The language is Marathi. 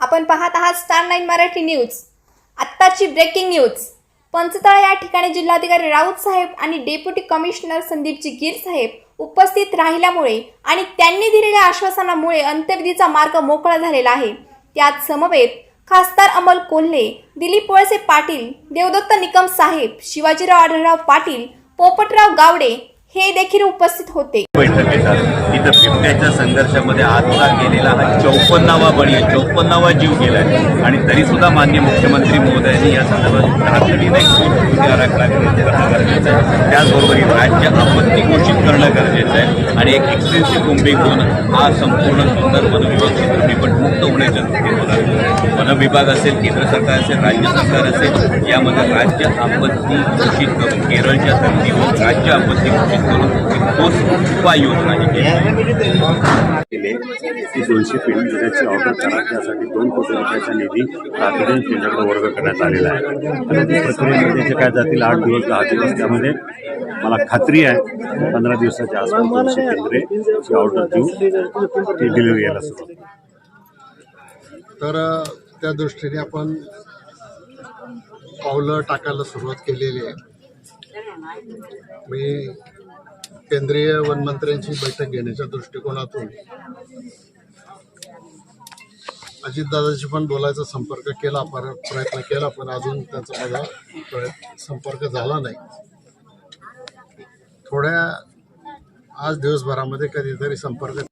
आपण पाहत आहात स्टार 9 मराठी न्यूज। आत्ताची ब्रेकिंग न्यूज। पंचतळा या ठिकाणी जिल्हाधिकारी राऊत साहेब आणि डेप्युटी कमिशनर संदीपजी गिर साहेब उपस्थित राहिल्यामुळे आणि त्यांनी दिलेल्या आश्वासनामुळे अंत्यविधीचा मार्ग मोकळा झालेला आहे। त्यात समवेत खासदार अमोल कोल्हे, दिलीप वळसे पाटील, देवदत्त निकम साहेब, शिवाजीराव आढळराव पाटील, पोपटराव गावडे हे देखील उपस्थित होते। बैठकीत इथं बिबट्याच्या संघर्षामध्ये आजचा गेलेला हा 54वा बळी 54वा जीव गेलाय आणि तरी सुद्धा माननीय मुख्यमंत्री महोदयांनी या संदर्भात तातडीने आराखडा गरजेचा आहे। त्याचबरोबर राज्य आपत्ती घोषित करणं गरजेचं आहे आणि एक एक्सटेन्सिव्ह कुंभिक होऊन हा संपूर्ण सुंदर वनविभाग क्षेत्र बिबटमुक्त होण्याच्या दृष्टीने वनविभाग असेल, केंद्र सरकार असेल, राज्य सरकार असेल, यामध्ये राज्य आपत्ती घोषित करून केरळच्या धर्तीवर राज्य आपत्ती घोषित करून ठोस उपाययोजना ती 200 पिढीची ऑर्डर करा, त्यासाठी 2 कोटी रुपयाचा निधी तातडीने त्यांच्याकडे वर्ग करण्यात आलेला आहे आणि त्या प्रक्रियेमध्ये जे काय जातील 8 दिवस 10 दिवस, त्यामध्ये मला खात्री आहे 15 दिवसाच्या आसपास 200 केंद्रेची ऑर्डर देऊन ती डिलिव्हरी यायला सुरू। तर त्या दृष्टीने आपण पावलं टाकायला सुरुवात केलेली आहे। मी केंद्रीय वनमंत्र्यांची बैठक घेण्याच्या दृष्टिकोनातून अजितदादाशी पण बोलायचा संपर्क केला, प्रयत्न केला, पण अजून त्यांचा माझा संपर्क झाला नाही। थोड्या आज दिवसभरामध्ये कधीतरी संपर्क